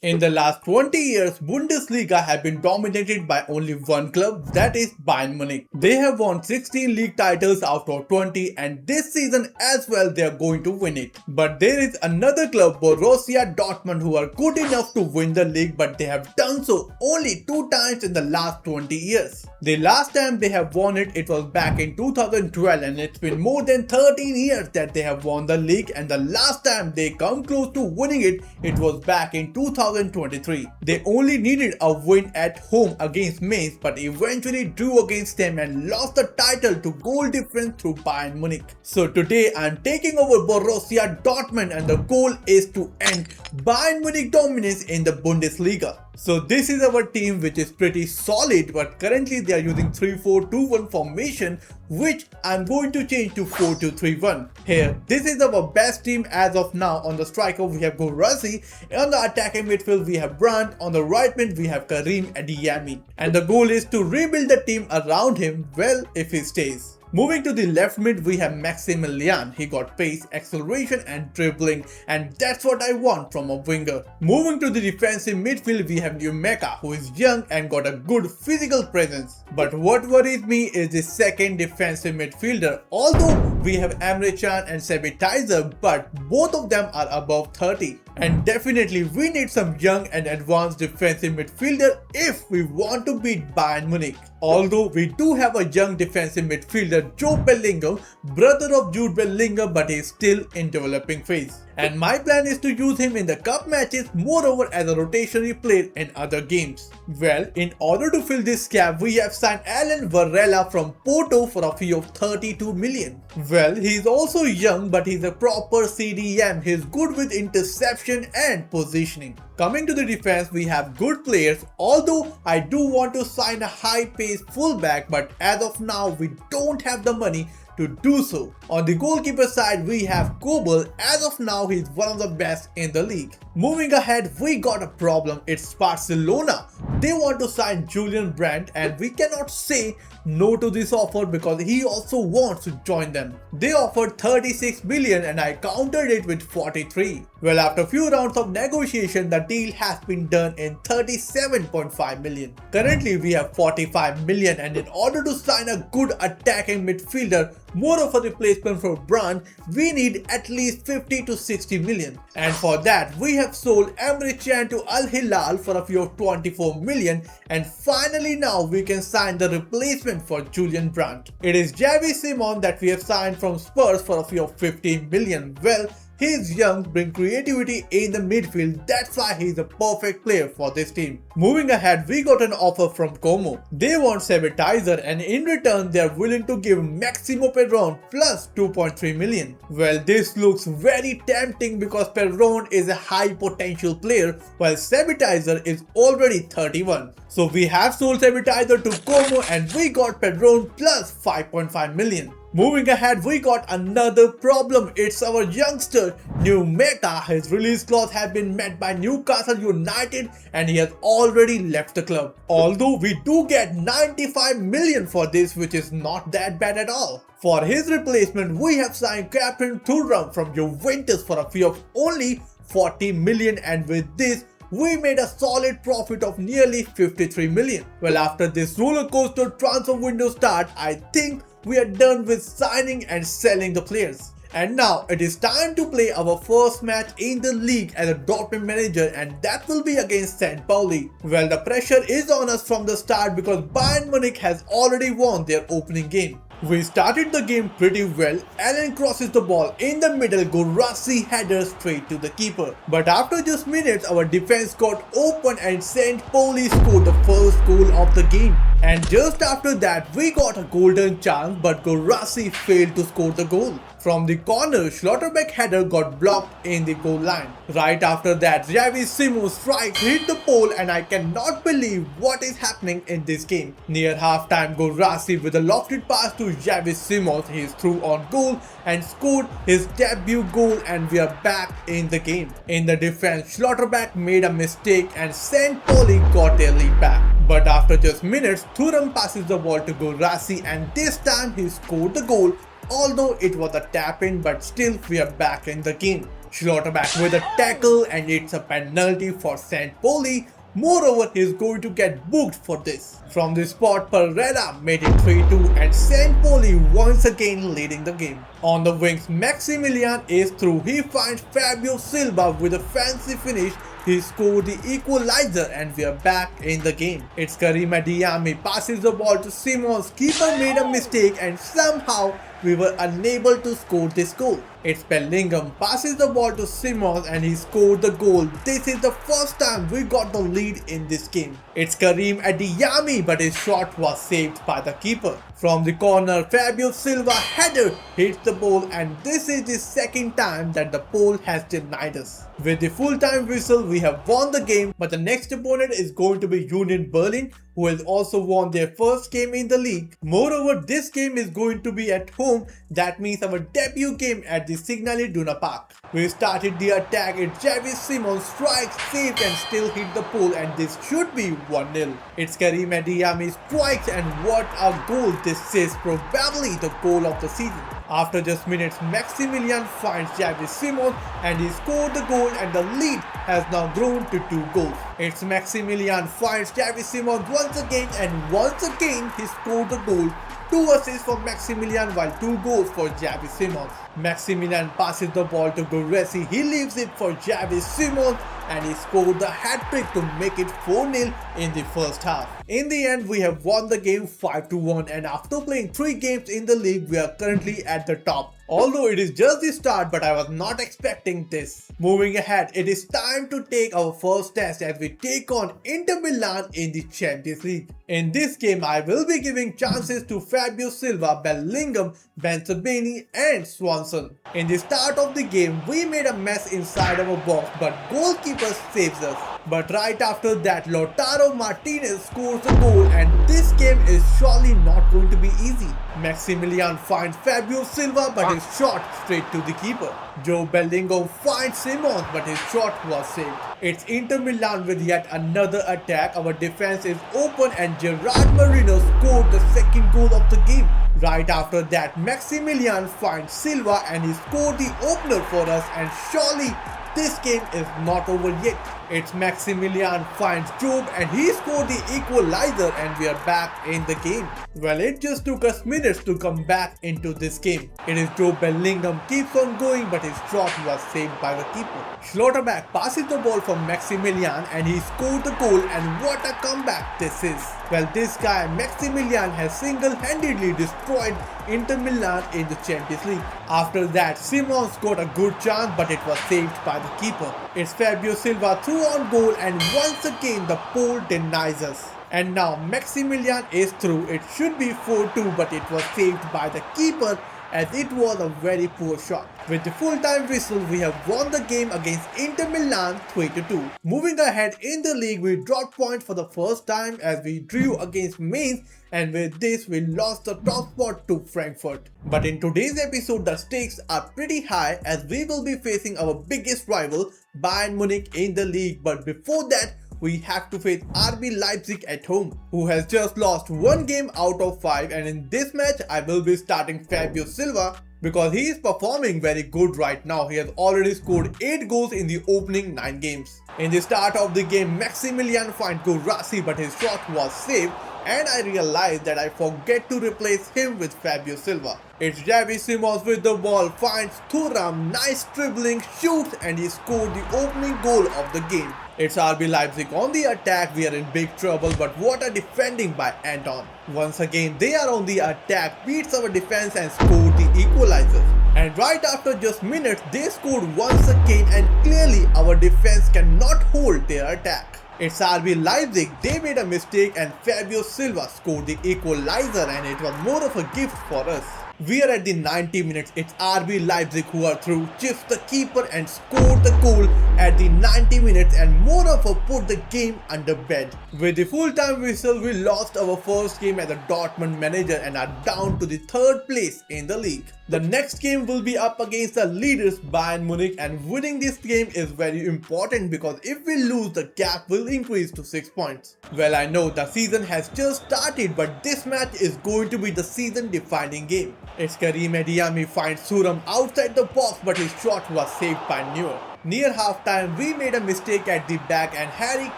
In the last 20 years, Bundesliga have been dominated by only one club, that is Bayern Munich. They have won 16 league titles out of 20 and this season as well they are going to win it. But there is another club, Borussia Dortmund, who are good enough to win the league but they have done so only 2 times in the last 20 years. The last time they have won it, it was back in 2012 and it's been more than 13 years that they have won the league, and the last time they come close to winning it, it was back in 2023. They only needed a win at home against Mainz but eventually drew against them and lost the title to goal difference through Bayern Munich. So today I am taking over Borussia Dortmund and the goal is to end Bayern Munich dominance in the Bundesliga. So this is our team, which is pretty solid, but currently they are using 3-4-2-1 formation, which I'm going to change to 4-2-3-1. Here, this is our best team as of now. On the striker we have Guirassy, on the attacking midfield we have Brandt, on the right mid we have Karim Adeyemi. And the goal is to rebuild the team around him, well, if he stays. Moving to the left mid, we have Maximilian. He got pace, acceleration and dribbling, and that's what I want from a winger. Moving to the defensive midfield, we have Numeka, who is young and got a good physical presence. But what worries me is the second defensive midfielder. Although we have Emre Can and Sabitzer, but both of them are above 30. And definitely we need some young and advanced defensive midfielder if we want to beat Bayern Munich. Although we do have a young defensive midfielder, Joe Bellingham, brother of Jude Bellingham, but he is still in developing phase. And my plan is to use him in the cup matches, moreover as a rotationary player in other games. Well, in order to fill this gap, we have signed Alan Varela from Porto for a fee of 32 million. Well, he is also young but he's a proper CDM, he's good with interception and positioning. Coming to the defense, we have good players, although I do want to sign a high-paced fullback, but as of now we don't have the money to do so. On the goalkeeper side, we have Kobel. As of now, he's one of the best in the league. Moving ahead, we got a problem. It's Barcelona. They want to sign Julian Brandt and we cannot say no to this offer because he also wants to join them. They offered 36 million and I countered it with 43. Well, after a few rounds of negotiation, the deal has been done in 37.5 million. Currently, we have 45 million, and in order to sign a good attacking midfielder, more of a replacement for Brandt, we need at least 50 to 60 million. And for that, we have sold Emre Can to Al Hilal for a fee of 24 million, and finally now we can sign the replacement for Julian Brandt. It is Xavi Simons that we have signed from Spurs for a fee of 15 million. Well, he is young, bring creativity in the midfield, that's why he is a perfect player for this team. Moving ahead, we got an offer from Como. They want Sabitzer and in return they are willing to give Maximo Perron plus 2.3 million. Well, this looks very tempting because Perron is a high potential player while Sabitzer is already 31. So we have sold Sabitzer to Como and we got Perron plus 5.5 million. Moving ahead, we got another problem. It's our youngster Numeka. His release clause has been met by Newcastle United and he has already left the club. Although we do get 95 million for this, which is not that bad at all. For his replacement, we have signed Captain Thuram from Juventus for a fee of only 40 million, and with this we made a solid profit of nearly 53 million. Well, after this roller coaster transfer window start, I think we are done with signing and selling the players. And now it is time to play our first match in the league as a Dortmund manager, and that will be against St. Pauli. Well, the pressure is on us from the start because Bayern Munich has already won their opening game. We started the game pretty well. Allen crosses the ball in the middle, Guirassy header straight to the keeper. But after just minutes, our defense got open and St. Pauli scored the first goal of the game. And just after that, we got a golden chance, but Guirassy failed to score the goal. From the corner, Schlotterbeck header got blocked in the goal line. Right after that, Xavi Simons strike hit the pole and I cannot believe what is happening in this game. Near halftime, Guirassy with a lofted pass to Xavi Simons, he is through on goal and scored his debut goal, and we are back in the game. In the defense, Schlotterbeck made a mistake and St. Pauli got their lead back. But after just minutes, Thuram passes the ball to Guirassy and this time he scored the goal. Although it was a tap-in, but still we are back in the game. Schlotterbeck with a tackle, and it's a penalty for St. Pauli. Moreover, he's going to get booked for this. From this spot, Pereira made it 3-2 and St. Pauli once again leading the game. On the wings, Maximilian is through. He finds Fabio Silva with a fancy finish. He scored the equalizer and we are back in the game. It's Karim Adeyemi passes the ball to Simons. Keeper made a mistake and somehow we were unable to score this goal. It's Bellingham passes the ball to Simons and he scored the goal. This is the first time we got the lead in this game. It's Karim Adeyemi, but his shot was saved by the keeper. From the corner, Fabio Silva header hits the ball, and this is the second time that the pole has denied us. With the full-time whistle, we have won the game, but the next opponent is going to be Union Berlin, who has also won their first game in the league. Moreover, this game is going to be at home. That means our debut game at the Signal Iduna Park. We started the attack. It's Javi Simons strikes, saved and still hit the pole, and this should be 1-0. It's Karim Adeyemi strikes, and what a goal. This is probably the goal of the season. After just minutes, Maximilian finds Javi Simons and he scored the goal, and the lead has now grown to 2 goals. It's Maximilian finds Javi Simons once again, and once again he scored the goal. 2 assists for Maximilian while 2 goals for Javi Simons. Maximilian passes the ball to Guresi. He leaves it for Javi Simons and he scored the hat-trick to make it 4-0 in the first half. In the end, we have won the game 5-1, and after playing 3 games in the league, we are currently at the top. Although it is just the start, but I was not expecting this. Moving ahead, it is time to take our first test as we take on Inter Milan in the Champions League. In this game, I will be giving chances to Fabio Silva, Bellingham, Benzabeni and Swanson. In the start of the game, we made a mess inside our box, but goalkeeper saves us. But right after that, Lautaro Martinez scores a goal, and this game is surely not going to be easy. Maximilian finds Fabio Silva, but his shot straight to the keeper. Joe Bellingham finds Simons, but his shot was saved. It's Inter Milan with yet another attack. Our defense is open and Gerard Moreno scored the second goal of the game. Right after that, Maximilian finds Silva and he scored the opener for us, and surely this game is not over yet. It's Maximilian finds Job and he scored the equalizer, and we are back in the game. Well, it just took us minutes to come back into this game. It is Joe Bellingham keeps on going, but his shot was saved by the keeper. Schlotterbeck passes the ball from Maximilian and he scored the goal, and what a comeback this is. Well, this guy Maximilian has single-handedly destroyed Inter Milan in the Champions League. After that, Simons got a good chance, but it was saved by the keeper. It's Fabio Silva through on goal, and once again the pole denies us. And now Maximilian is through. It should be 4-2, but it was saved by the keeper as it was a very poor shot. With the full-time whistle, we have won the game against Inter Milan 3-2. Moving ahead in the league, we dropped points for the first time as we drew against Mainz, and with this we lost the top spot to Frankfurt. But in today's episode, the stakes are pretty high as we will be facing our biggest rival, Bayern Munich, in the league. But before that, we have to face RB Leipzig at home, who has just lost 1 game out of 5, and in this match I will be starting Fabio Silva because he is performing very good right now. He has already scored 8 goals in the opening 9 games. In the start of the game, Maximilian finds Gurasi, but his shot was saved, and I realized that I forget to replace him with Fabio Silva. It's Javi Simons with the ball, finds Thuram, nice dribbling, shoots, and he scored the opening goal of the game. It's RB Leipzig on the attack. We are in big trouble, but what a defending by Anton. Once again, they are on the attack, beats our defense and scored the equalizer. And right after just minutes, they scored once again, and clearly our defense cannot hold their attack. It's RB Leipzig, they made a mistake and Fabio Silva scored the equalizer, and it was more of a gift for us. We are at the 90 minutes, it's RB Leipzig who are through, chips the keeper and scored the goal at the 90 minutes, and moreover put the game under bed. With the full-time whistle, we lost our first game as a Dortmund manager and are down to the 3rd place in the league. The next game will be up against the leaders Bayern Munich, and winning this game is very important because if we lose, the gap will increase to 6 points. Well, I know the season has just started, but this match is going to be the season defining game. It's Karim Adeyemi finds Thuram outside the box, but his shot was saved by Neuer. Near halftime, we made a mistake at the back and Harry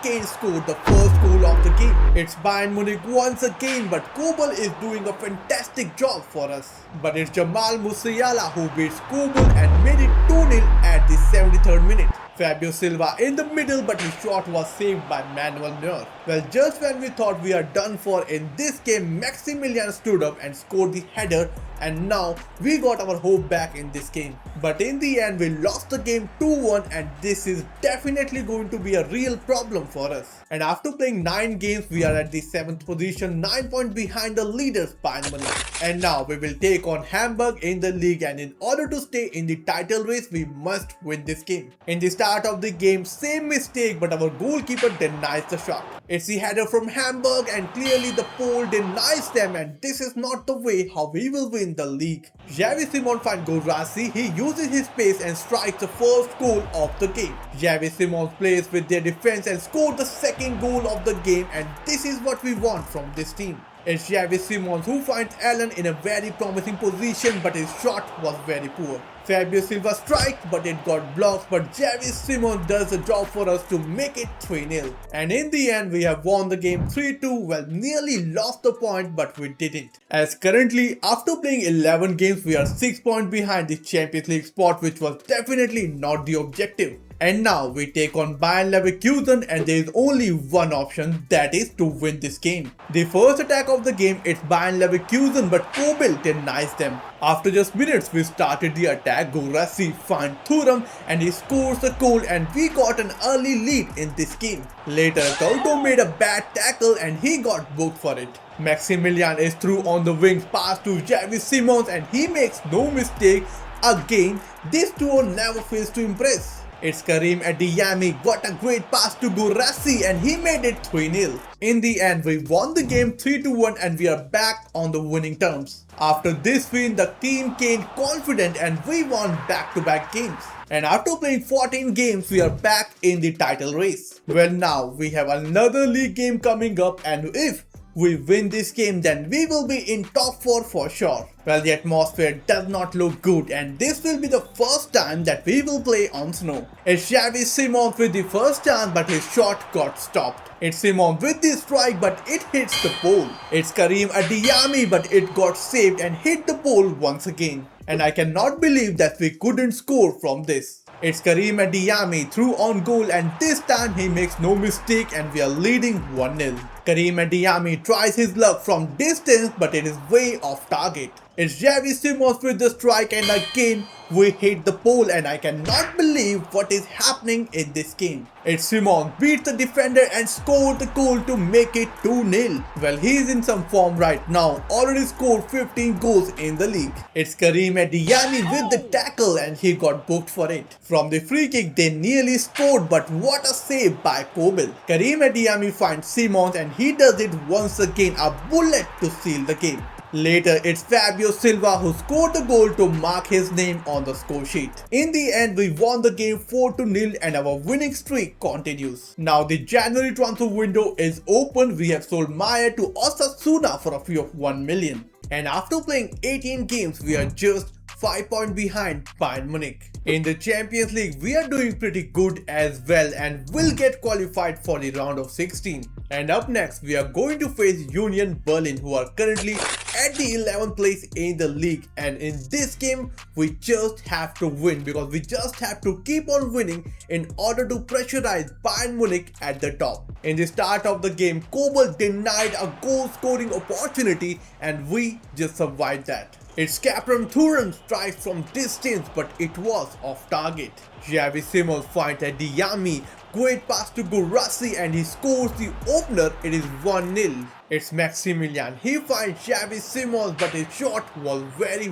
Kane scored the first goal of the game. It's Bayern Munich once again, but Kobel is doing a fantastic job for us. But it's Jamal Musiala who beats Kobel and made it 2-0 at the 73rd minute. Fabio Silva in the middle, but his shot was saved by Manuel Neuer. Well, just when we thought we are done for in this game, Maximilian stood up and scored the header, and now we got our hope back in this game. But in the end, we lost the game 2-1, and this is definitely going to be a real problem for us. And after playing 9 games, we are at the 7th position, 9 points behind the leaders Bayern Munich. And now we will take on Hamburg in the league, and in order to stay in the title race, we must win this game. In the start of the game, same mistake, but our goalkeeper denies the shot. It's the header from Hamburg, and clearly the pole denies them, and this is not the way how we will win the league. Xavi Simons finds Guirassy. He uses his pace and strikes the first goal of the game. Xavi Simons plays with their defense and scored the second goal of the game, and this is what we want from this team. It's Xavi Simons who finds Allen in a very promising position, but his shot was very poor. Fabio Silva strikes, but it got blocked, but Xavi Simons does the job for us to make it 3-0. And in the end, we have won the game 3-2. Well, nearly lost the point, but we didn't. As currently, after playing 11 games, we are 6 points behind the Champions League spot, which was definitely not the objective. And now we take on Bayern Leverkusen, and there is only one option, that is to win this game. The first attack of the game, it's Bayern Leverkusen, but Kobel denies them. After just minutes, we started the attack. Guirassy finds Thuram and he scores the goal, and we got an early lead in this game. Later, Couto made a bad tackle and he got booked for it. Maximilian is through on the wings, pass to Xavi Simons, and he makes no mistake. Again, this duo never fails to impress. It's Karim Adeyemi got a great pass to Guirassy and he made it 3-0. In the end, we won the game 3-1 and we are back on the winning terms. After this win, the team came confident and we won back-to-back games. And after playing 14 games, we are back in the title race. Well, now we have another league game coming up, and if we win this game, then we will be in top 4 for sure. Well, the atmosphere does not look good, and this will be the first time that we will play on snow. It's Xavi Simons with the first chance, but his shot got stopped. It's Simons with the strike, but it hits the pole. It's Karim Adeyemi, but it got saved and hit the pole once again. And I cannot believe that we couldn't score from this. It's Karim Adeyemi through on goal, and this time he makes no mistake and we are leading 1-0. Karim Adeyemi tries his luck from distance, but it is way off target. It's Xavi Simons with the strike, and again we hit the pole, and I cannot believe what is happening in this game. It's Simons beats the defender and scored the goal to make it 2-0. Well, he is in some form right now, already scored 15 goals in the league. It's Karim Adeyemi with the tackle and he got booked for it. From the free kick they nearly scored, but what a save by Kobel. Karim Adeyemi finds Simons and he does it once again, a bullet to seal the game. Later, it's Fabio Silva who scored the goal to mark his name on the score sheet. In the end, we won the game 4-0 and our winning streak continues. Now the January transfer window is open. We have sold Maya to Osasuna for a fee of 1 million. And after playing 18 games, we are just 5 points behind Bayern Munich. In the Champions League, we are doing pretty good as well and will get qualified for the round of 16. And up next, we are going to face Union Berlin, who are currently at the 11th place in the league. And in this game, we just have to win, because we just have to keep on winning in order to pressurize Bayern Munich at the top. In the start of the game, Kobel denied a goal scoring opportunity and we just survived that. It's Karim Thuram strikes from distance, but it was off target. Xavi Simons finds Adeyemi, great pass to Guirassy and he scores the opener. It is 1-0. It's Maximilian. He finds Xavi Simons, but his shot was very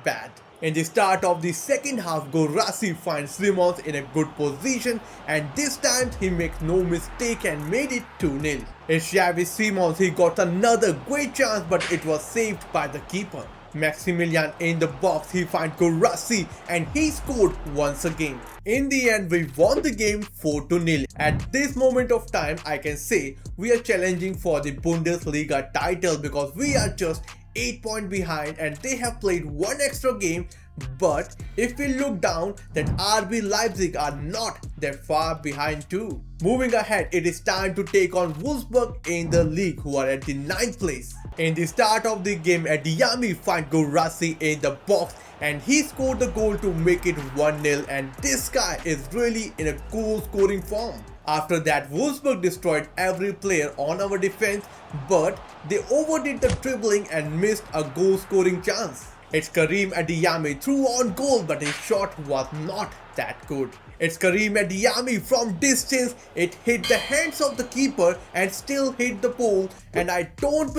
bad. In the start of the second half, Guirassy finds Simons in a good position, and this time he makes no mistake and made it 2-0. It's Xavi Simons. He got another great chance, but it was saved by the keeper. Maximilian in the box, he finds Guirassy and he scored once again. In the end, we won the game 4-0. At this moment of time, I can say we are challenging for the Bundesliga title because we are just 8 points behind and they have played one extra game. But if we look down, that RB Leipzig are not that far behind too. Moving ahead, it is time to take on Wolfsburg in the league, who are at the 9th place. In the start of the game, Adeyemi finds Guirassy in the box and he scored the goal to make it 1-0, and this guy is really in a goal scoring form. After that, Wolfsburg destroyed every player on our defense, but they overdid the dribbling and missed a goal scoring chance. It's Karim Adeyemi threw on goal, but his shot was not that good. It's Karim Adeyemi from distance, it hit the hands of the keeper and still hit the pole, and I don't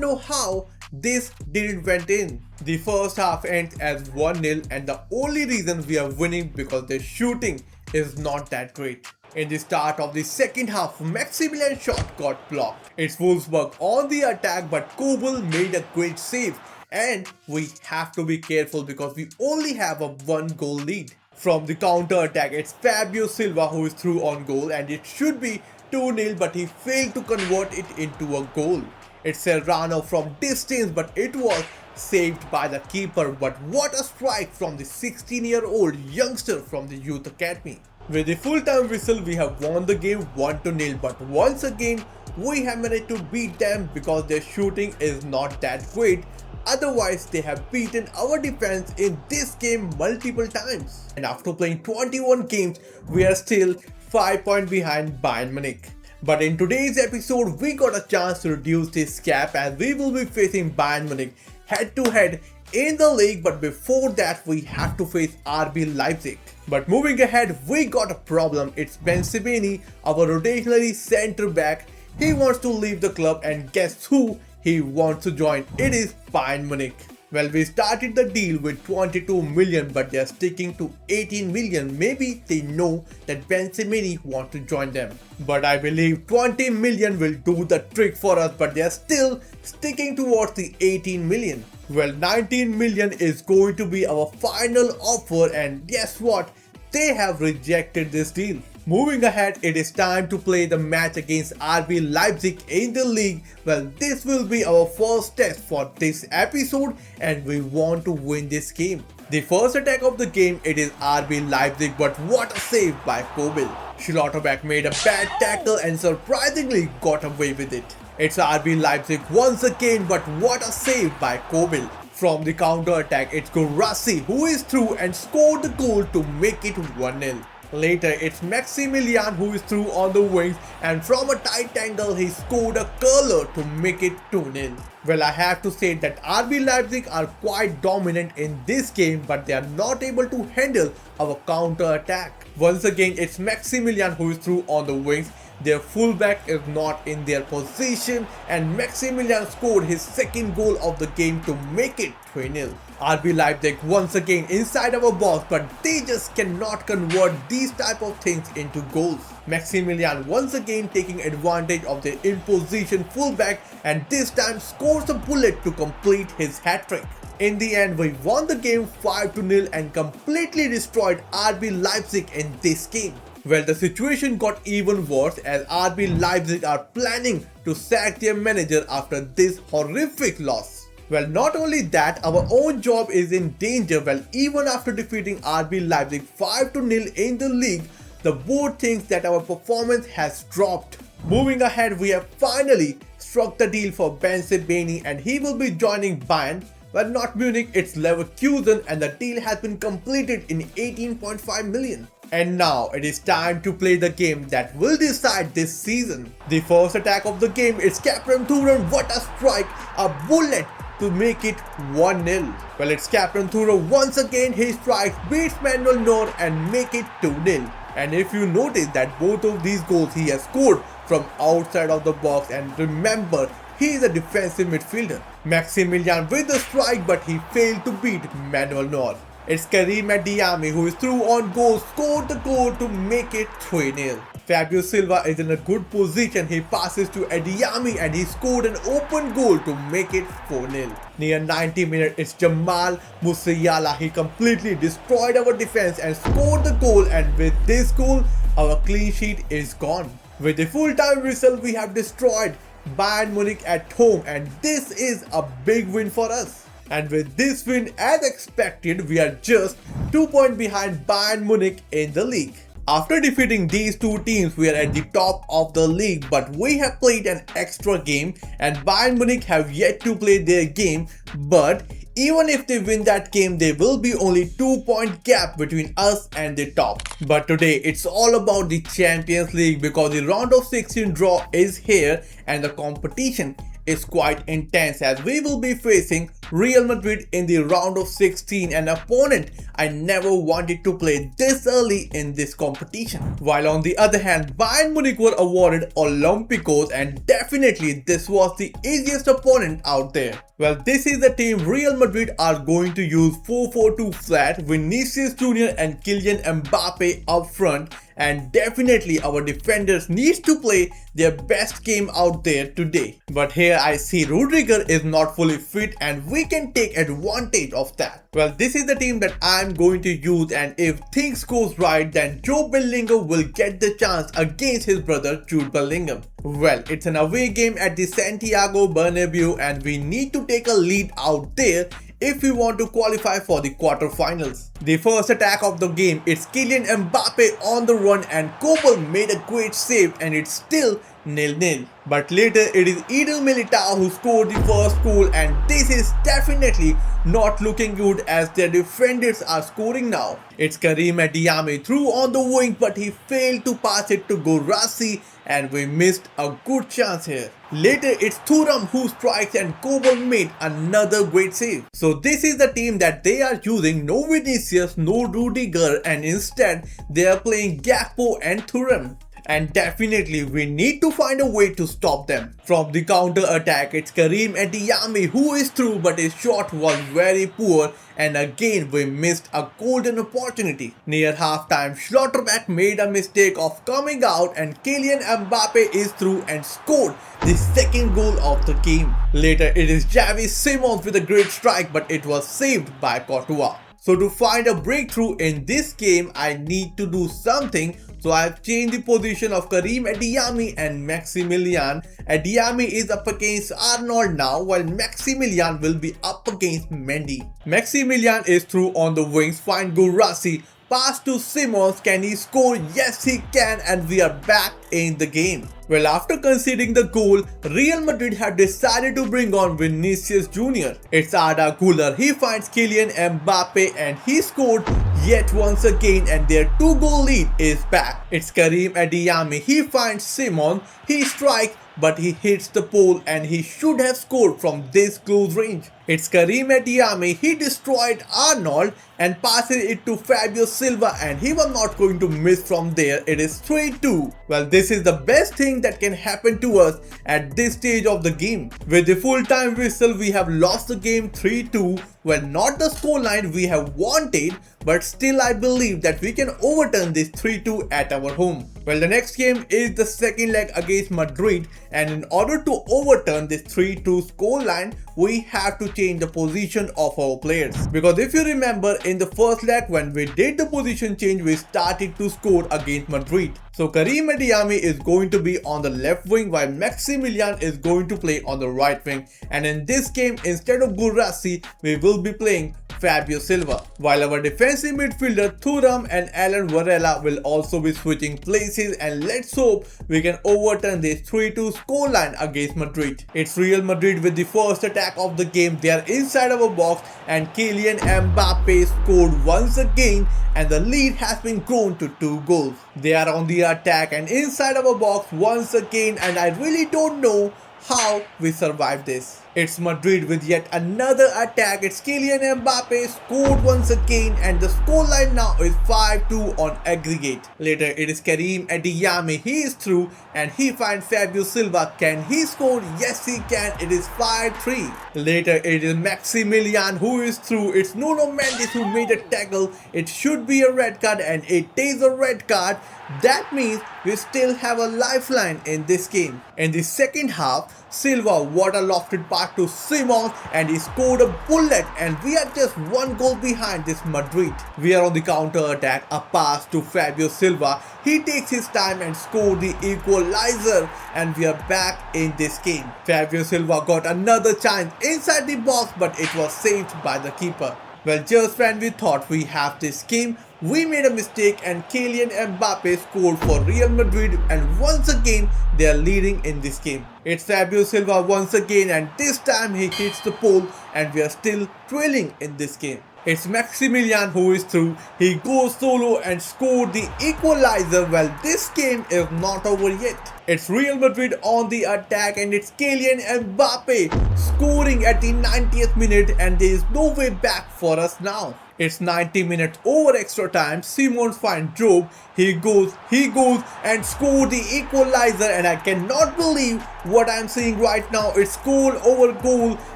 know how this didn't went in. The first half ends as 1-0 and the only reason we are winning because the shooting is not that great. In the start of the second half, Maximilian's shot got blocked. It's Wolfsburg on the attack, but Kobel made a great save. And we have to be careful because we only have a 1-goal lead. From the counter attack, it's Fabio Silva who is through on goal and it should be 2-0, but he failed to convert it into a goal. It's Serrano from distance, but it was saved by the keeper. But what a strike from the 16-year-old youngster from the youth academy. With the full-time whistle, we have won the game 1-0, but once again, we have managed to beat them because their shooting is not that great. Otherwise, they have beaten our defense in this game multiple times. And after playing 21 games, we are still 5 points behind Bayern Munich. But in today's episode, we got a chance to reduce this gap as we will be facing Bayern Munich head to head in the league. But before that, we have to face RB Leipzig. But moving ahead, we got a problem. It's Ben Sebaini, our rotationary centre back. He wants to leave the club, and guess who he wants to join? It is Bayern Munich. Well, we started the deal with 22 million, but they are sticking to 18 million. Maybe they know that Ben Sebaini wants to join them. But I believe 20 million will do the trick for us, but they are still sticking towards the 18 million. Well, 19 million is going to be our final offer, and guess what? They have rejected this deal. Moving ahead, it is time to play the match against RB Leipzig in the league. Well, this will be our first test for this episode and we want to win this game. The first attack of the game, it is RB Leipzig, but what a save by Kobel. Schlotterbeck made a bad tackle and surprisingly got away with it. It's RB Leipzig once again, but what a save by Kobel. From the counter attack, it's Guirassy who is through and scored the goal to make it 1-0. Later, it's Maximilian who is through on the wings, and from a tight angle, he scored a curler to make it 2-0. Well, I have to say that RB Leipzig are quite dominant in this game, but they are not able to handle our counter attack. Once again, it's Maximilian who is through on the wings. Their fullback is not in their position, and Maximilian scored his second goal of the game to make it 3-0. RB Leipzig once again inside our box, but they just cannot convert these type of things into goals. Maximilian once again taking advantage of their in-position fullback and this time scores a bullet to complete his hat-trick. In the end, we won the game 5-0 and completely destroyed RB Leipzig in this game. Well, the situation got even worse as RB Leipzig are planning to sack their manager after this horrific loss. Well, not only that, our own job is in danger. Well, even after defeating RB Leipzig 5-0 in the league, the board thinks that our performance has dropped. Moving ahead, we have finally struck the deal for Ben Sebaini and he will be joining Bayern. Well, not Munich, it's Leverkusen, and the deal has been completed in 18.5 million. And now it is time to play the game that will decide this season. The first attack of the game is Captain Thuram. What a strike, a bullet to make it 1-0. Well, it's Captain Thuram once again. He strikes, beats Manuel Neuer and make it 2-0. And if you notice that both of these goals he has scored from outside of the box, and remember, he is a defensive midfielder. Maximilian with the strike, but he failed to beat Manuel Neuer. It's Karim Adeyemi who is through on goal, scored the goal to make it 3-0. Fabio Silva is in a good position. He passes to Adeyemi and he scored an open goal to make it 4-0. Near 90 minutes, it's Jamal Musiala. He completely destroyed our defense and scored the goal, and with this goal, our clean sheet is gone. With the full-time whistle, we have destroyed Bayern Munich at home, and this is a big win for us. And with this win, as expected, we are just 2 points behind Bayern Munich in the league. After defeating these two teams, we are at the top of the league, but we have played an extra game and Bayern Munich have yet to play their game. But even if they win that game, there will be only 2-point gap between us and the top. But today it's all about the Champions League, because the round of 16 draw is here and the competition is quite intense, as we will be facing Real Madrid in the round of 16, an opponent I never wanted to play this early in this competition. While on the other hand, Bayern Munich were awarded Olympiacos, and definitely this was the easiest opponent out there. Well, this is the team Real Madrid are going to use 4-4-2 flat, Vinicius Jr. and Kylian Mbappe up front, and definitely our defenders needs to play their best game out there today. But here I see Rudiger is not fully fit and we can take advantage of that. Well, this is the team that I'm going to use, and if things goes right, then Joe Bellingham will get the chance against his brother Jude Bellingham. Well, it's an away game at the Santiago Bernabeu and we need to take a lead out there if we want to qualify for the quarterfinals. The first attack of the game, it's Kylian Mbappe on the run and Kobel made a great save and it's still 0-0. But later it is Eder Militao who scored the first goal, and this is definitely not looking good as their defenders are scoring now. It's Karim Adeyemi threw on the wing, but he failed to pass it to Guirassy and we missed a good chance here. Later it's Thuram who strikes and Kobel made another great save. So this is the team that they are using, no Vinicius, no Rudiger, and instead they are playing Gakpo and Thuram. And definitely we need to find a way to stop them. From the counter attack, it's Karim Adeyemi who is through, but his shot was very poor and again we missed a golden opportunity. Near halftime, Schlotterbeck made a mistake of coming out and Kylian Mbappe is through and scored the second goal of the game. Later it is Xavi Simons with a great strike, but it was saved by Courtois. So to find a breakthrough in this game, I need to do something. So I have changed the position of Karim Adeyemi and Maximilian. Adeyemi is up against Arnold now, while Maximilian will be up against Mendy. Maximilian is through on the wings, find Guirassy, pass to Simons, can he score? Yes he can, and we are back in the game. Well, after conceding the goal, Real Madrid have decided to bring on Vinicius Jr. It's Arda Güler, he finds Kylian Mbappe and he scored yet once again, and their 2-goal lead is back. It's Karim Adeyemi, he finds Simon, he strikes but he hits the pole and he should have scored from this close range. It's Karim Adeyemi, he destroyed Arnold and passes it to Fabio Silva and he was not going to miss from there. It is 3-2. Well, this is the best thing that can happen to us at this stage of the game. With the full-time whistle, we have lost the game 3-2. Well, not the scoreline we have wanted, but still I believe that we can overturn this 3-2 at our home. Well, the next game is the second leg against Madrid, and in order to overturn this 3-2 scoreline, we have to change the position of our players. Because if you remember, in the first leg when we did the position change, we started to score against Madrid. So Karim Adeyemi is going to be on the left wing while Maximilian is going to play on the right wing. And in this game, instead of Guirassy, we will be playing Fabio Silva. While our defensive midfielder Thuram and Alan Varela will also be switching places, and let's hope we can overturn this 3-2 scoreline against Madrid. It's Real Madrid with the first attack of the game. They are inside our box and Kylian Mbappe scored once again and the lead has been grown to 2 goals. They are on the attack and inside our box once again, and I really don't know how we survived this. It's Madrid with yet another attack. It's Kylian Mbappe scored once again and the scoreline now is 5-2 on aggregate. Later it is Karim Adeyemi. He is through and he finds Fabio Silva. Can he score? Yes he can. It is 5-3. Later it is Maximilian who is through. It's Nuno Mendes who made a tackle. It should be a red card and it is a red card. That means we still have a lifeline in this game. In the second half, Silva water lofted pass to Simons and he scored a bullet and we are just one goal behind this Madrid. We are on the counter attack, a pass to Fabio Silva. He takes his time and scored the equalizer and we are back in this game. Fabio Silva got another chance inside the box but it was saved by the keeper. Well, just when we thought we have this game, we made a mistake and Kylian Mbappe scored for Real Madrid and once again they are leading in this game. It's Fabio Silva once again and this time he hits the pole and we are still trailing in this game. It's Maximilian who is through. He goes solo and scored the equalizer. Well, this game is not over yet. It's Real Madrid on the attack and it's Kylian Mbappe scoring at the 90th minute and there is no way back for us now. It's 90 minutes over extra time. Simons finds Job. He goes and scored the equalizer and I cannot believe what I'm seeing right now. It's goal over goal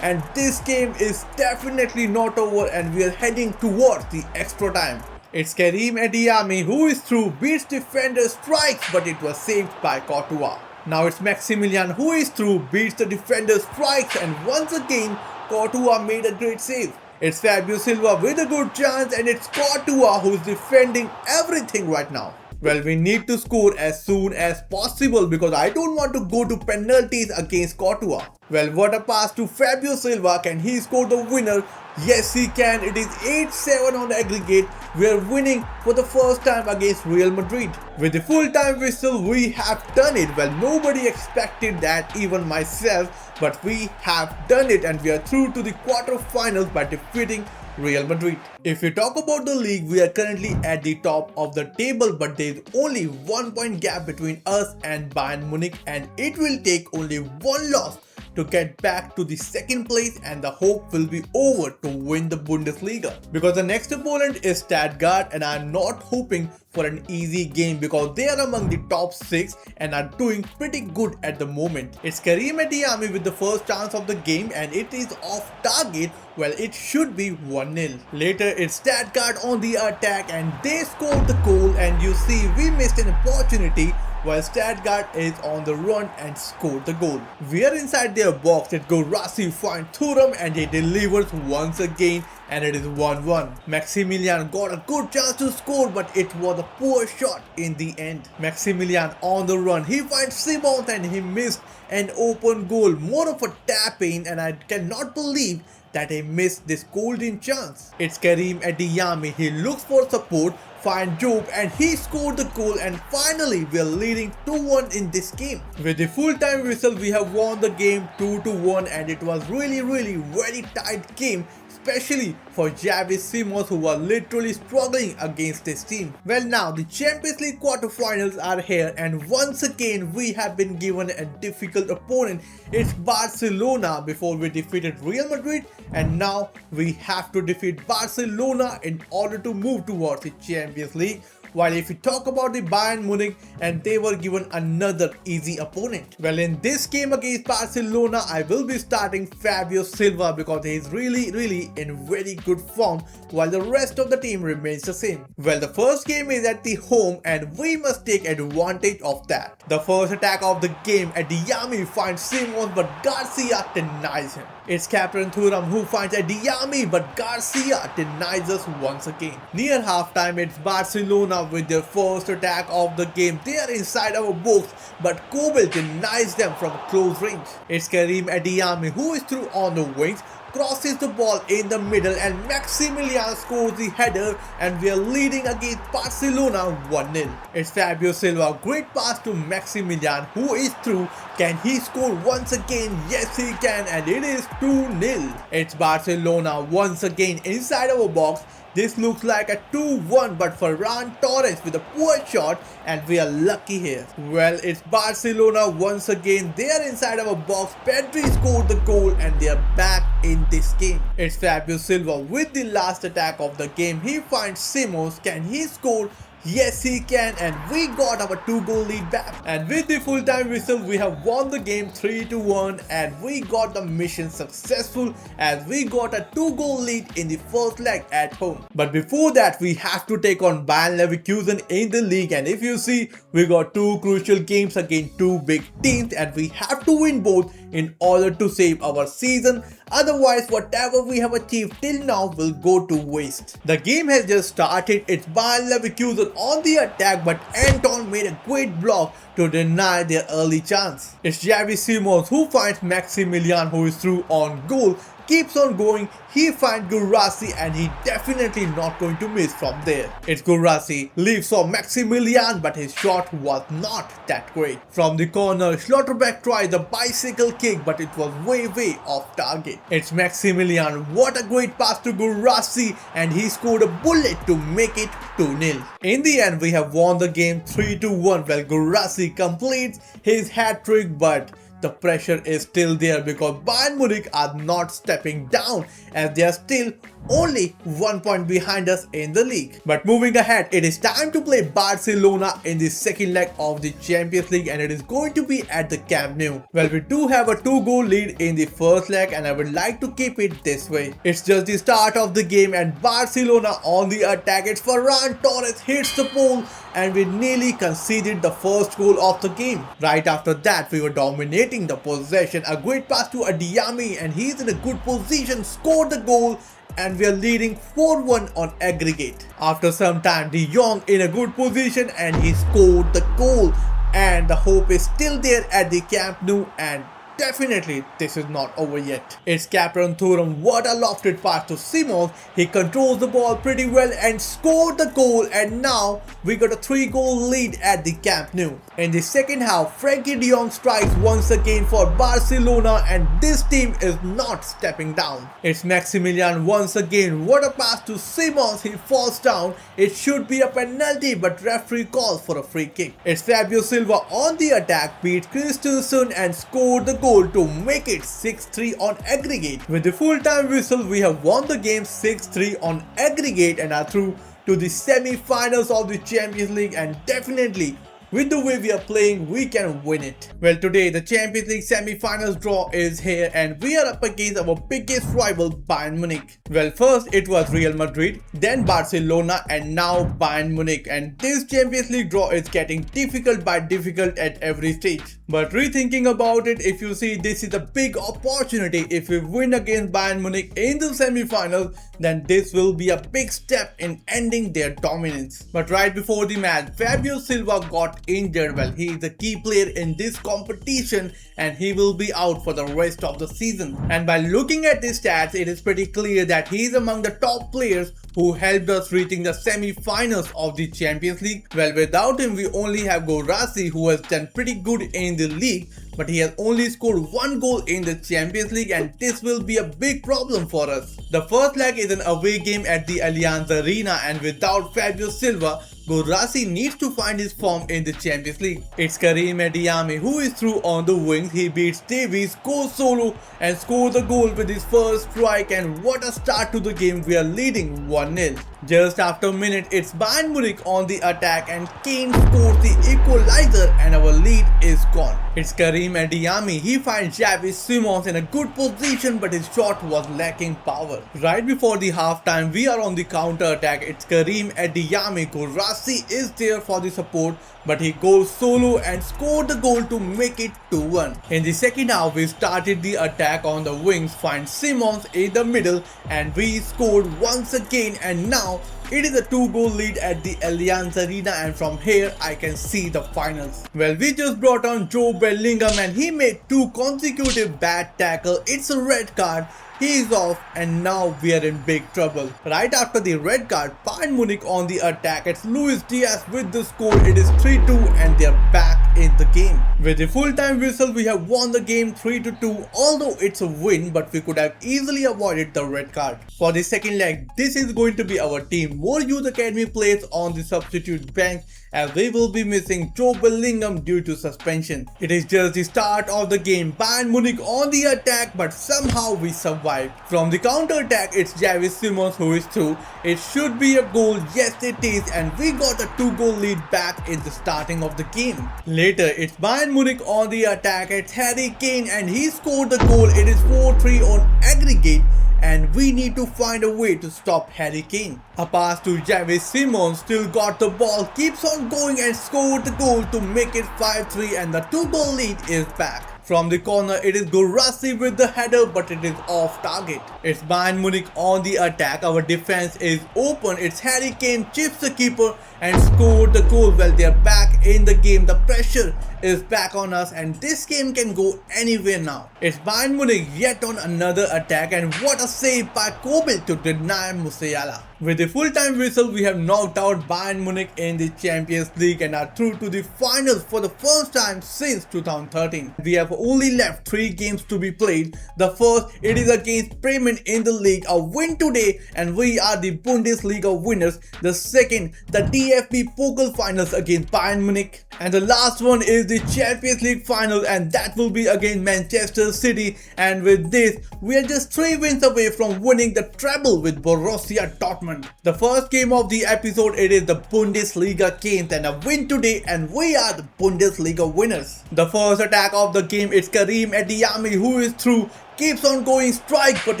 and this game is definitely not over and we are heading towards the extra time. It's Karim Adeyemi who is through, beats defender, strikes but it was saved by Courtois. Now it's Maximilian who is through, beats the defender, strikes and once again Courtois made a great save. It's Fabio Silva with a good chance and it's Courtois who's defending everything right now. Well, we need to score as soon as possible because I don't want to go to penalties against Courtois. Well, what a pass to Fabio Silva. Can he score the winner? Yes, he can. It is 8-7 on aggregate. We are winning for the first time against Real Madrid. With the full-time whistle, we have done it. Well, nobody expected that, even myself. But we have done it and we are through to the quarterfinals by defeating Real Madrid. If we talk about the league, we are currently at the top of the table but there is only 1 point gap between us and Bayern Munich and it will take only one loss to get back to the second place and the hope will be over to win the Bundesliga. Because the next opponent is Stuttgart and I am not hoping for an easy game because they are among the top 6 and are doing pretty good at the moment. It's Karim Adeyemi with the first chance of the game and it is off target. Well, it should be 1-0. Later it's Stuttgart on the attack and they scored the goal and you see we missed an opportunity while Stuttgart is on the run and scored the goal. We are inside their box. It goes Rassi finds Thuram and he delivers once again and it is 1-1. Maximilian got a good chance to score but it was a poor shot in the end. Maximilian on the run. He finds Simons and he missed an open goal. More of a tap in and I cannot believe that he missed this golden chance. It's Karim Adeyemi. He looks for support, finds Job and he scored the goal and finally we are leading 2-1 in this game. With the full-time whistle we have won the game 2-1 and it was really very tight game, especially for Xavi Simons who were literally struggling against this team. Well, now the Champions League quarterfinals are here and once again we have been given a difficult opponent. It's Barcelona. Before we defeated Real Madrid and now we have to defeat Barcelona in order to move towards the Champions League. While if we talk about the Bayern Munich and they were given another easy opponent. Well, in this game against Barcelona, I will be starting Fabio Silva because he is really in very good form while the rest of the team remains the same. Well, the first game is at the home and we must take advantage of that. The first attack of the game, Adeyemi finds Simons but Garcia denies him. It's Captain Thuram who finds Adeyemi but Garcia denies us once again. Near halftime, it's Barcelona with their first attack of the game. They are inside our box but Kobel denies them from close range. It's Karim Adeyemi who is through on the wings, crosses the ball in the middle and Maximilian scores the header and we are leading against Barcelona 1-0. It's Fabio Silva, great pass to Maximilian who is through. Can he score once again? Yes he can and it is 2-0. It's Barcelona once again inside our box. This looks like a 2-1, but Ferran Torres with a poor shot, and we are lucky here. Well, it's Barcelona once again. They are inside our box. Pedri scored the goal and they are back in this game. It's Fabio Silva with the last attack of the game. He finds Simons. Can he score? Yes, he can, and we got our 2-goal lead back. And with the full-time whistle, we have won the game 3-1, and we got the mission successful as we got a 2-goal lead in the first leg at home. But before that, we have to take on Bayern Leverkusen in the league, and if you see, we got 2 crucial games against 2 big teams, and we have to win both in order to save our season. Otherwise, whatever we have achieved till now will go to waste. The game has just started. It's Bayern Leverkusen on the attack, but Anton made a great block to deny their early chance. It's Xavi Simons who finds Maximilian, who is through on goal. Keeps on going, he finds Guirassy and he definitely not going to miss from there. It's Guirassy, leaves for Maximilian, but his shot was not that great. From the corner, Schlotterbeck tried the bicycle kick, but it was way off target. It's Maximilian, what a great pass to Guirassy, and he scored a bullet to make it 2-0. In the end, we have won the game 3-1 while Guirassy completes his hat-trick, but the pressure is still there because Bayern Munich are not stepping down as they are still only 1 point behind us in the league. But moving ahead, it is time to play Barcelona in the second leg of the Champions League, and it is going to be at the Camp Nou. Well, we do have a 2-goal lead in the first leg and I would like to keep it this way. It's just the start of the game and Barcelona on the attack. It's Ferran Torres hits the pole and we nearly conceded the first goal of the game. Right after that, we were dominating the possession. A great pass to Adeyemi and he's in a good position, scored the goal, and we are leading 4-1 on aggregate. After some time, De Jong in a good position and he scored the goal, and the hope is still there at the Camp Nou, and definitely this is not over yet. It's Captain Thuram, what a lofted pass to Simons. He controls the ball pretty well and scored the goal, and now we got a 3-goal lead at the Camp Nou. In the second half, Frenkie de Jong strikes once again for Barcelona and this team is not stepping down. It's Maximilian once again, what a pass to Simons, he falls down. It should be a penalty but referee calls for a free kick. It's Fabio Silva on the attack, beats Christensen and scored the goal to make it 6-3 on aggregate. With the full-time whistle, we have won the game 6-3 on aggregate and are through to the semi-finals of the Champions League, and definitely with the way we are playing, we can win it. Well, today the Champions League semi-finals draw is here and we are up against our biggest rival Bayern Munich. Well, first it was Real Madrid, then Barcelona and now Bayern Munich, and this Champions League draw is getting difficult at every stage. But rethinking about it, if you see, this is a big opportunity. If we win against Bayern Munich in the semi-finals, then this will be a big step in ending their dominance. But right before the match, Fabio Silva got injured. Well, he is a key player in this competition and he will be out for the rest of the season. And by looking at his stats, it is pretty clear that he is among the top players who helped us reaching the semi-finals of the Champions League. Well, without him, we only have Guirassy, who has done pretty good in the league, but he has only scored 1 goal in the Champions League, and this will be a big problem for us. The first leg is an away game at the Allianz Arena, and without Fabio Silva, Guirassy needs to find his form in the Champions League. It's Karim Adeyemi who is through on the wings. He beats Davies, goes solo and scores the goal with his first strike, and what a start to the game. We are leading 1-0. Just after a minute, it's Bayern Munich on the attack and Kane scores the equalizer and our lead is gone. It's Karim Adeyemi. He finds Xavi Simons in a good position, but his shot was lacking power. Right before the halftime, we are on the counter attack. It's Karim Adeyemi. Guirassy is there for the support, but he goes solo and scored the goal to make it 2-1. In the second half, we started the attack on the wings, find Simons in the middle, and we scored once again, and now it is a 2-goal lead at the Allianz Arena, and from here I can see the finals. Well, we just brought on Joe Bellingham and he made 2 consecutive bad tackles. It's a red card he is off and now we are in big trouble. Right after the red card, Bayern Munich on the attack. It's Luis Diaz with the score. It is 3-2 and they are back in the game. With the full-time whistle, we have won the game 3-2. Although it's a win, but we could have easily avoided the red card. For the second leg, this is going to be our team. More youth academy players on the substitute bench, as we will be missing TREBLE-WINNIng due to suspension. It is just the start of the game. Bayern Munich on the attack, but somehow we survived. From the counter-attack, it's Xavi Simons who is through. It should be a goal, yes it is, and we got a 2-goal lead back in the starting of the game. Later, it's Bayern Munich on the attack. It's Harry Kane and he scored the goal. It is 4-3 on aggregate. And we need to find a way to stop Harry Kane. A pass to Xavi Simons, still got the ball, keeps on going and scored the goal to make it 5-3 and the 2-goal lead is back. From the corner, it is Guirassy with the header, but it is off target. It's Bayern Munich on the attack. Our defense is open. It's Harry Kane chips the keeper and scored the goal. Well, they are back in the game. The pressure is back on us and this game can go anywhere now. It's Bayern Munich yet on another attack, and what a save by Kobil to deny Musiala. With the full-time whistle, we have knocked out Bayern Munich in the Champions League and are through to the finals for the first time since 2013. We have only left 3 games to be played. The first, it is against Bremen in the league, a win today and we are the Bundesliga winners. The second, the DFB Pokal finals against Bayern Munich. And the last one is the Champions League final, and that will be against Manchester City. And with this, we are just 3 wins away from winning the treble with Borussia Dortmund. The first game of the episode, it is the Bundesliga games, and a win today and we are the Bundesliga winners. The first attack of the game, it's Karim Adeyemi who is through. Keeps on going strike, but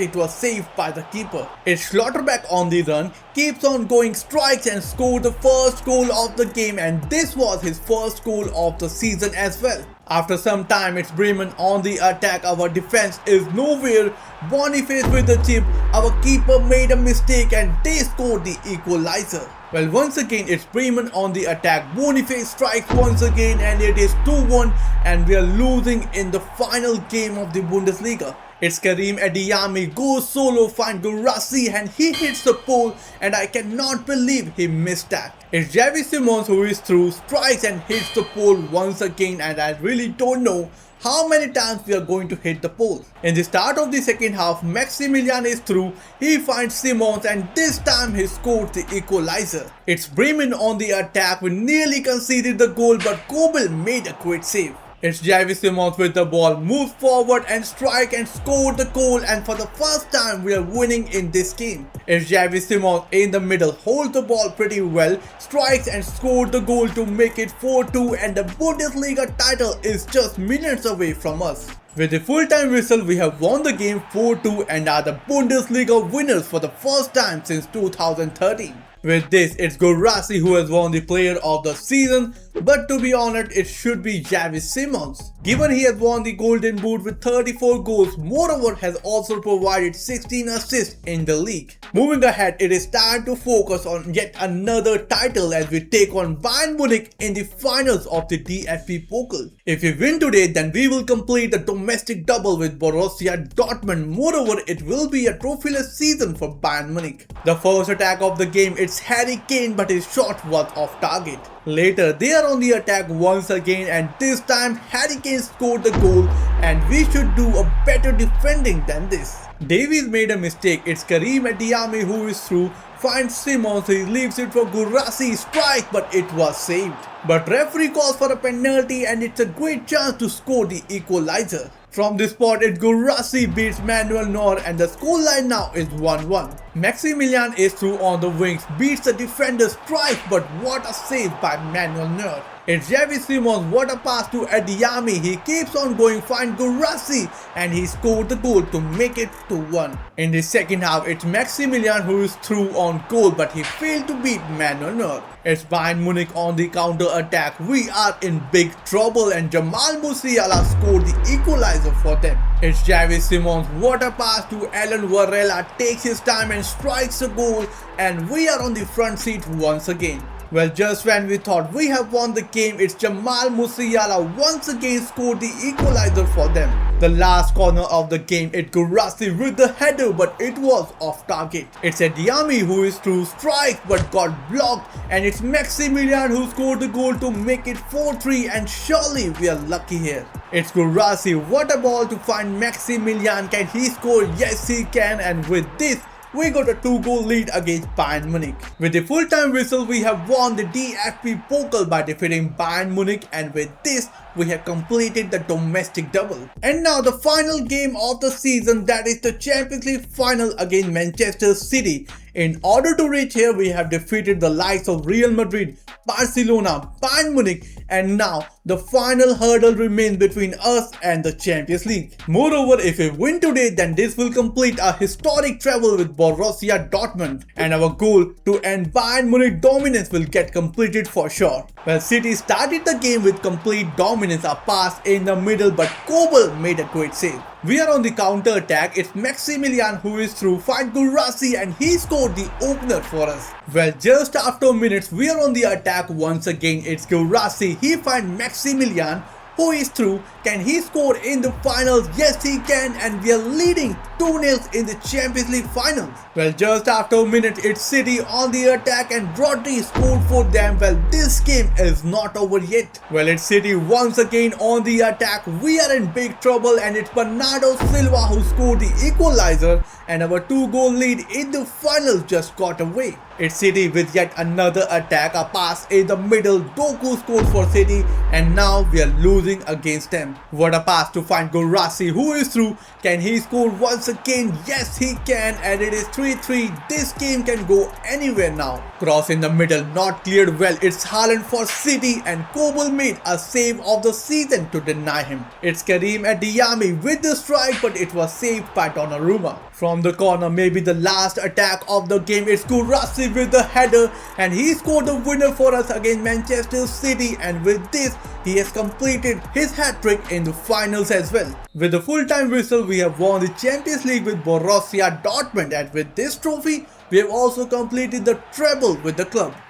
it was saved by the keeper. It's Schlotterbeck on the run, keeps on going strikes and scored the first goal of the game, and this was his first goal of the season as well. After some time, it's Bremen on the attack. Our defense is nowhere. Boniface with the chip. Our keeper made a mistake and they scored the equalizer. Well, once again, it's Bremen on the attack. Boniface strikes once again and it is 2-1 and we are losing in the final game of the Bundesliga. It's Karim Adeyemi goes solo, find Guirassy and he hits the pole and I cannot believe he missed that. It's Xavi Simons who is through, strikes and hits the pole once again, and I really don't know how many times we are going to hit the pole. In the start of the second half, Maximilian is through, he finds Simons and this time he scored the equalizer. It's Bremen on the attack. We nearly conceded the goal but Kobil made a great save. It's Xavi Simons with the ball, moves forward and strike and score the goal, and for the first time we are winning in this game. It's Xavi Simons in the middle, holds the ball pretty well, strikes and scored the goal to make it 4-2 and the Bundesliga title is just minutes away from us. With the full-time whistle, we have won the game 4-2 and are the Bundesliga winners for the first time since 2013. With this, it's Guirassy who has won the player of the season, but to be honest, it should be Xavi Simons. Given he has won the Golden Boot with 34 goals, moreover has also provided 16 assists in the league. Moving ahead, it is time to focus on yet another title as we take on Bayern Munich in the finals of the DFB Pokal. If we win today, then we will complete the domestic double with Borussia Dortmund. Moreover, it will be a trophyless season for Bayern Munich. The first attack of the game, it's Harry Kane, but his shot was off target. Later, they are on the attack once again and this time Harry Kane scored the goal and we should do a better defending than this. Davies made a mistake. It's Karim Adeyemi who is through, finds Simons, he leaves it for Guirassy, strike, but it was saved. But referee calls for a penalty and it's a great chance to score the equalizer. From this spot, it's Guirassy beats Manuel Neuer and the scoreline now is 1-1. Maximilian is through on the wings, beats the defender, strike, but what a save by Manuel Neuer. It's Xavi Simons, what a pass to Adeyemi, he keeps on going, finds Guirassy and he scored the goal to make it 2-1. In the second half, it's Maximilian who is through on goal but he failed to beat Manuel Neuer. It's Bayern Munich on the counter attack. We are in big trouble and Jamal Musiala scored the equalizer for them. It's Xavi Simons, what a pass to Alan Varela, takes his time and strikes a goal and we are on the front seat once again. Well, just when we thought we have won the game, it's Jamal Musiala once again scored the equalizer for them. The last corner of the game, it Gurasi with the header, but it was off target. It's Adeyemi who is through strike but got blocked, and it's Maximilian who scored the goal to make it 4-3, and surely we are lucky here. It's Gurasi, what a ball to find Maximilian. Can he score? Yes he can, and with this we got a 2-goal lead against Bayern Munich. With the full-time whistle, we have won the DFB Pokal by defeating Bayern Munich, and with this, we have completed the domestic double. And now the final game of the season, that is the Champions League final against Manchester City. In order to reach here, we have defeated the likes of Real Madrid, Barcelona, Bayern Munich, and now the final hurdle remains between us and the Champions League. Moreover, if we win today, then this will complete a historic treble with Borussia Dortmund, and our goal to end Bayern Munich dominance will get completed for sure. Well, City started the game with complete dominance, a pass in the middle, but Kobel made a great save. We are on the counter attack. It's Maximilian who is through, find Gurasi, and he scored the opener for us. Well, just after minutes, we are on the attack once again. It's Gurasi, he finds Maximilian who is through. Can he score in the finals? Yes he can, and we are leading 2-0 in the Champions League finals. Well, just after a minute, it's City on the attack and Rodri scored for them. Well, this game is not over yet. Well, it's City once again on the attack. We are in big trouble, and it's Bernardo Silva who scored the equalizer, and our 2-goal lead in the finals just got away. It's City with yet another attack, a pass in the middle. Doku scored for City, and now we are losing against them. What a pass to find Gurasi who is through. Can he score once again? Yes he can, and it is 3-3. This game can go anywhere now. Cross in the middle, not cleared well. It's Haaland for City, and Kobel made a save of the season to deny him. It's Karim Adeyemi with the strike, but it was saved by Donnarumma. From the corner, maybe the last attack of the game, it's Gurasi with the header, and he scored the winner for us against Manchester City, and with this he has completed his hat-trick in the finals as well. With the full-time whistle, we have won the Champions League with Borussia Dortmund, and with this trophy we have also completed the treble with the club.